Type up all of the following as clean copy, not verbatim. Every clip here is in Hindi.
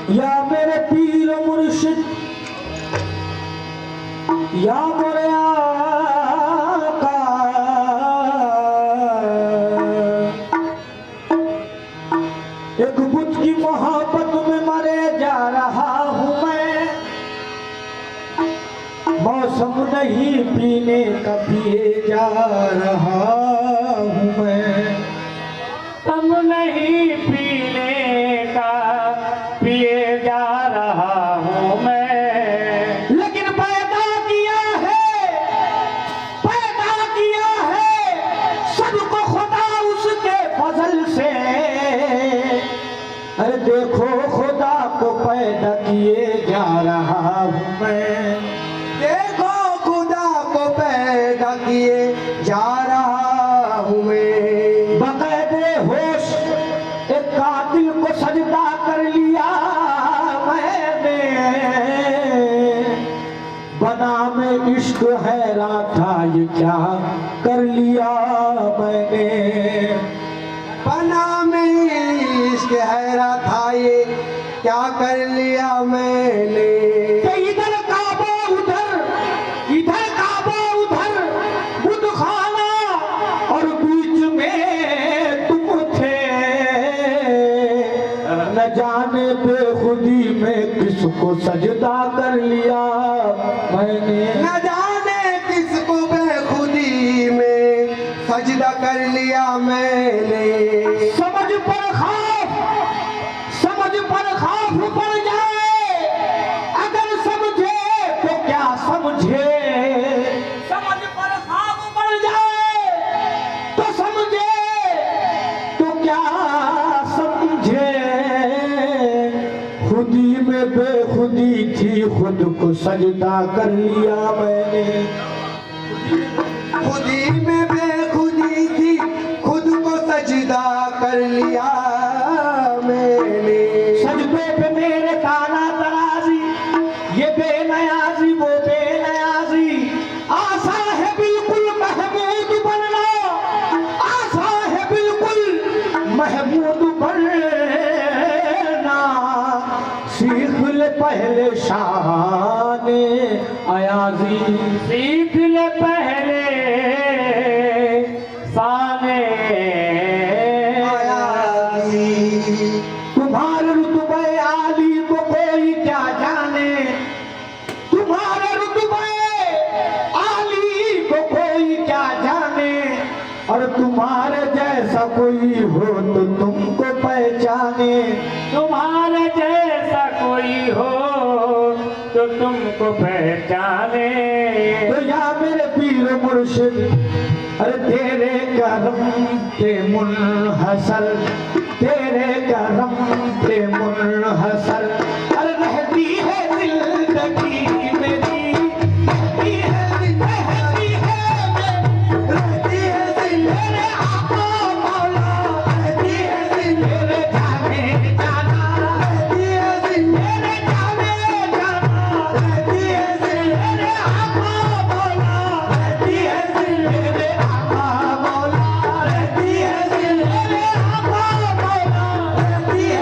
या मेरे पीर मुर्शिद या मेरे आका, एक बुत की मोहब्बत में मरे जा रहा हूँ मैं। मौसम नहीं पीने का पिए जा रहा हूँ मैं। हम नहीं पीने का पिए जा रहा हूँ मैं। लेकिन पैदा किया है सबको खुदा उसके फजल से। अरे देखो खुदा को पैदा किए जा रहा हूँ मैं। देखो खुदा को पैदा किए जा रहा हूँ मैं। बकायदे होश एक कातिल को सजदा कर लिया मैंने। बना में इश्क हैरान था ये क्या कर लिया मैंने। बना में इश्क हैरा था ये क्या कर लिया मैंने। कि इधर काबा उधर बुत खाना और बीच में तुम थे। न जाने बेखुदी में किसको सजदा कर लिया मैंने। न जाने किसको बेखुदी में सजदा कर लिया मैंने। समझ पर खौफ पड़ जाए, अगर समझे तो क्या समझे। समझ पर खौफ पड़ जाए तो समझे तो क्या समझे। खुदी में बेखुदी थी खुद को सजदा कर लिया मैंने। खुदी में बेखुदी थी खुद को सजदा कर लिया मैंने। सजदे पे मेरे काला तराजी, ये बेनयाजी वो बेनयाजी। आशा है बिल्कुल महमूद बनना, आशा है बिल्कुल महमूद बनना। सीख ले पहले शाने अयाजी, सीख ले पहले साने आयाजी। तुम्हारे रुतबे आली को कोई क्या जाने। तुम्हारे रुतबे आली को कोई क्या जाने। और तुम्हारे जैसा कोई हो तो तुमको पहचाने। तुम्हारे जैसा कोई हो तो तुमको पहचाने। तो या मेरे पीर मुर्शिद, अरे तेरे करम पे मुनहसर, तेरे करम पे मुनहसर। अरे रहती है जिंदगी मेरी, रहती है रहती है जिंदगी मेरे आका मौला, रहती है मेरे जाने जाना, रहती है जिंदगी मेरे जाने जाना, रहती है जिंदगी मेरे आका मौला, रहती है मेरे आका मौला, रहती है मेरे आका मौला, रहती है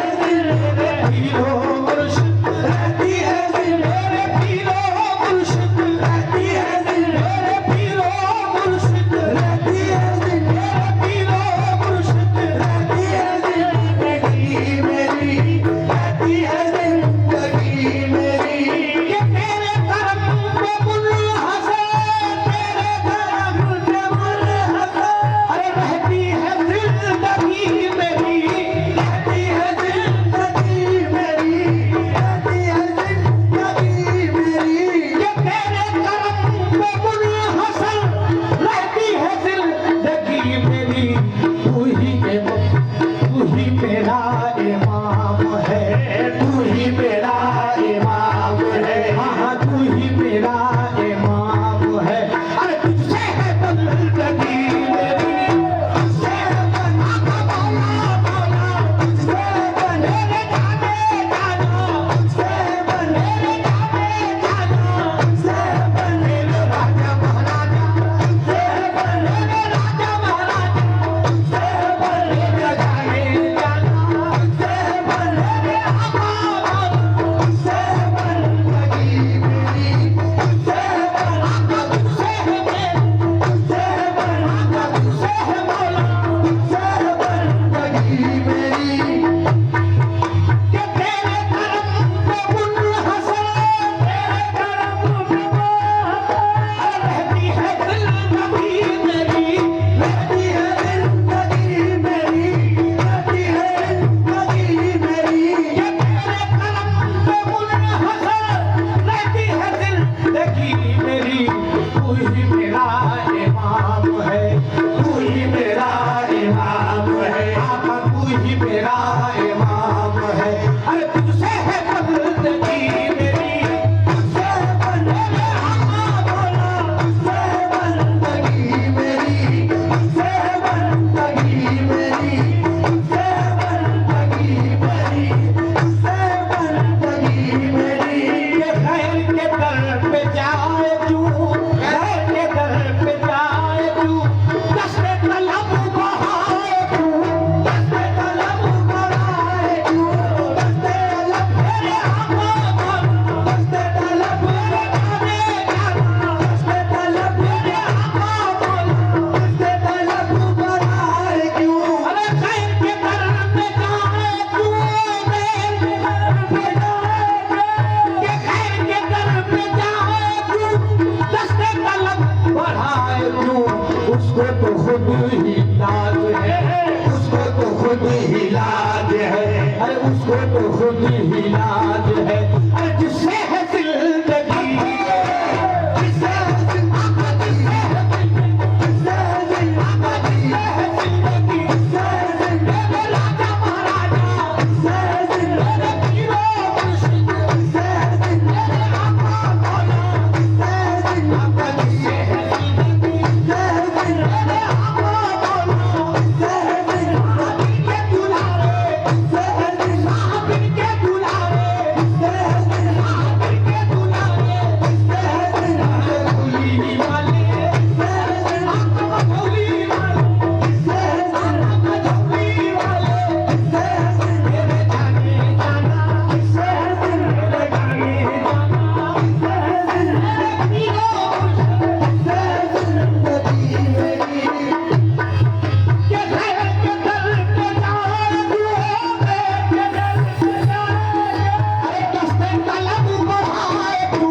उसको तो खुद ही इलाज है, अरे जिससे है जिंदगी, जिससे है जिंदगी, जिससे है जिंदगी, जिससे है जिंदगी, जिससे है जिंदगी, राजा महाराजा, जिससे है जिंदगी, पीरो मुर्शिद, जिससे है जिंदगी, आका मौला, जिससे है जिंदगी, जिससे है जिंदगी, जिससे है जिंदगी, आका मौला, जिससे है जिंदगी के दुलारे, जिससे है जिंदगी के दुलारे, जिससे है जिंदगी के दुलारे, जिससे है जिंदगी कुली वाले, जिससे है जिंदगी कुली वाले, जिससे है जिंदगी कुली वाले, जिससे है जिंदगी जाने जाना, जिससे है जिंदगी जाने जाना, जिससे है जिंदगी पीरो मुर्शिद, जिससे है जिंदगी मेरी के घर के दर पे जाए तू, के दर पे जाए, अरे दस्ते तलब बढ़ाए तू,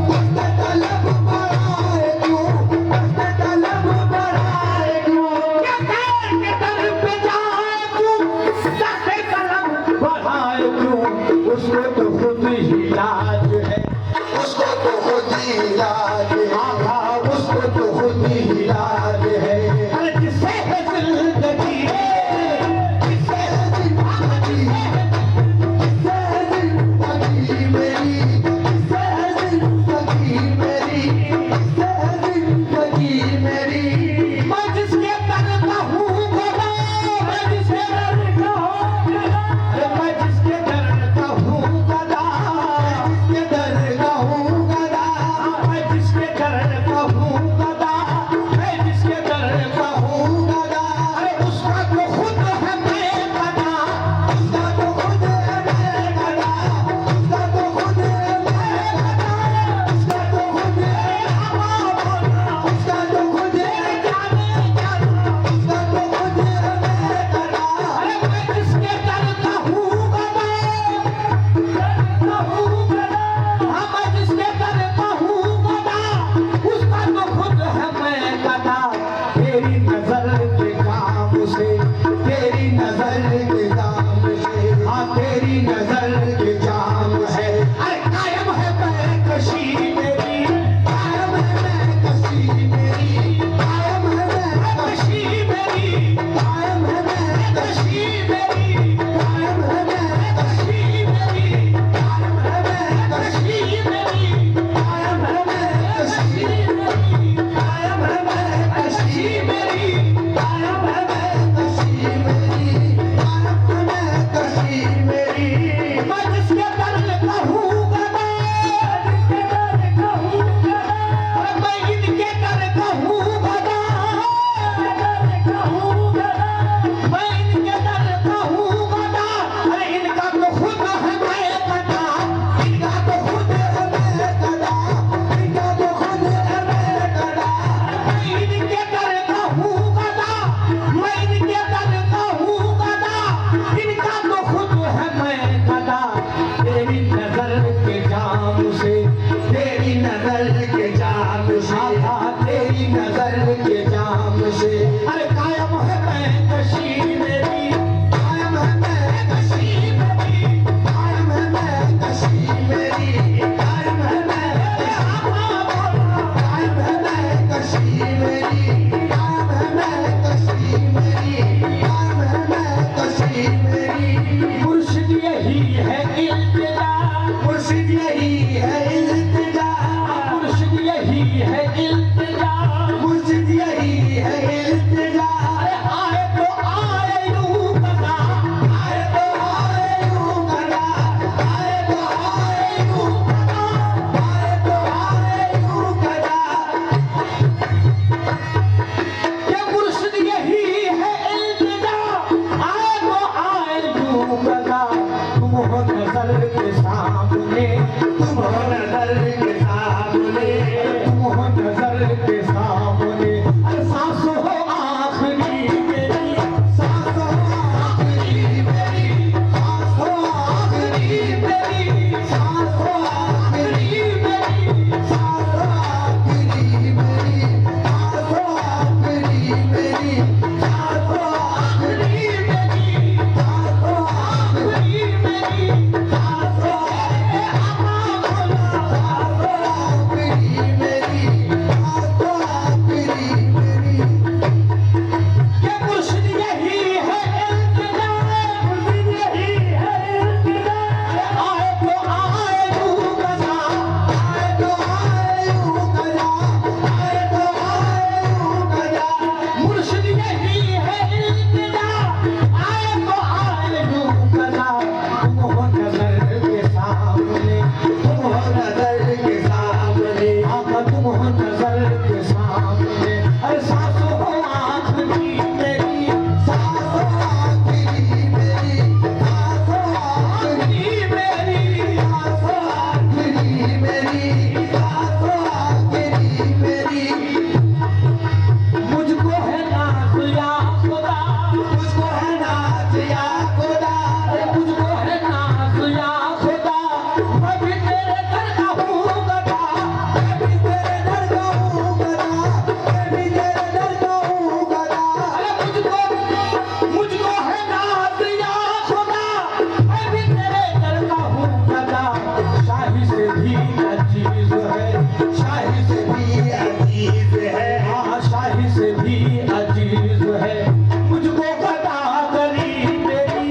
दस्ते तलब बढ़ाए तू, दस्ते तलब बढ़ाए तू, के घर के दर पे जाए तू, दस्ते तलब बढ़ाए क्यों, उसको तो खुद ही इलाज है, उसको तो खुद ही इलाज है, आहा उसको तो खुद ही इलाज है, अरे जिससे है जिंदगी, जिससे है जिंदगी, जिससे है जिंदगी मेरी, जिससे है जिंदगी मेरी, जिससे है जिंदगी मेरी, मैं जिसके दर का हूँ गदा, मैं जिसके दर का हूँ गदा, अरे मैं जिसके दर का हूँ गदा, जिसके दर का हूँ गदा, मैं जिसके दर का हूँ गदा, मैं जिसके दर का हूँ गदा, अरे उसका तो खुद है मैं गदा, उसका तो खुद है मैं गदा, उसका तो खुद है मैं गदा, उसका तो खुद है आका मौला, उसका तो खुद है जाने जाना, उसका तो खुद है मैं गदा, अरे मैं जिसके दर का हूँ गदा, का हूँ गदा, हाँ मैं जिसके दर का हूँ गदा, उसका तो खुद है मैं गदा, तेरी नजर के काम से, तेरी नजर के दाम से, हाँ तेरी नजर के जाम है, अरे कायम है बेकशी मेरी, कायम है मैं कशी मेरी, कायम है मैं बेकशी मेरी, कायम है मैं बेकशी मेरी, कायम है मैं कशी मेरी, कायम है मैं कशी मेरी, कायम है मैं कशी मेरी, कायम है मैं कशी मेरी, कायम है मैं कशी मेरी, कायम है मैं कशी मेरी, मैं सासो आखिरी मेरी, सासो आखिरी मेरी। ये मुर्शिद यही है इल्तिजा, मुर्शिद यही है इल्तिजा। आए तो आए यूं गजा, आए तो आए यूं गजा, आए तो आए यूं गजा। मुर्शिद यही है इल्तिजा। आए तो आए यूं गजा। तुम हो नजर के सामने, तुम हो नजर के सामने, आका तुम हो नजर के सामने। अरे सासो हो आखिरी मेरी, सासो आखिरी मेरी, सासो आखिरी आखिरी मेरी। सासो आखिरी मेरी, सासो आखिरी मेरी। मुझको है नाज़ या खुदा, मुझको है नाज या खुदा, अरे मुझको है नाज़ या खुदा। मैं भी तेरे दर का हूँ गदा, मैं भी तेरे दर का हूँ गदा, मैं भी तेरे दर का हूँ गदा। अरे मुझको है नाज़ या खुदा। मैं भी तेरे दर का हूँ गदा। शाही से भी अजीज है, शाही से भी अजीज है, हाँ शाही से भी अजीज है। मुझको गदा गरी मेरी,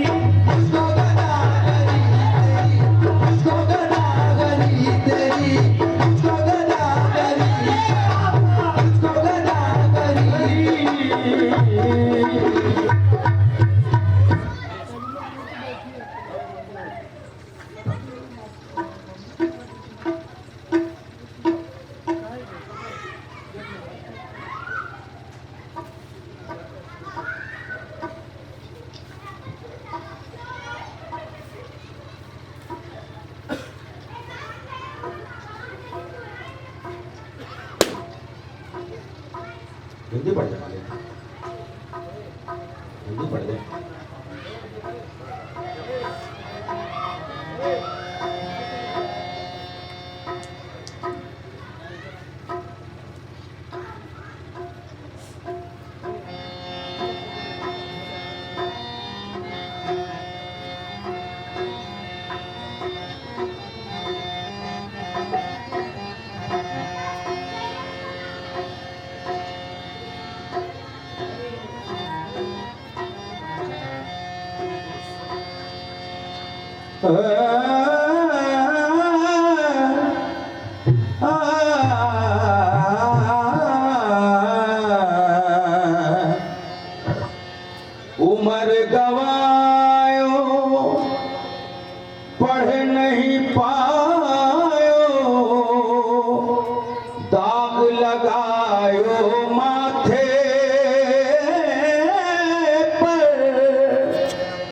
मुझको गदा गरी तेरी, मुझको गदा गरी तेरी, मुझको गदा गरी, मुझको गदा गरी। हिंदी पढ़ जाना, हिंदी पढ़ दे। उम्र गवायो पढ़ नहीं पायो, दाग लगायो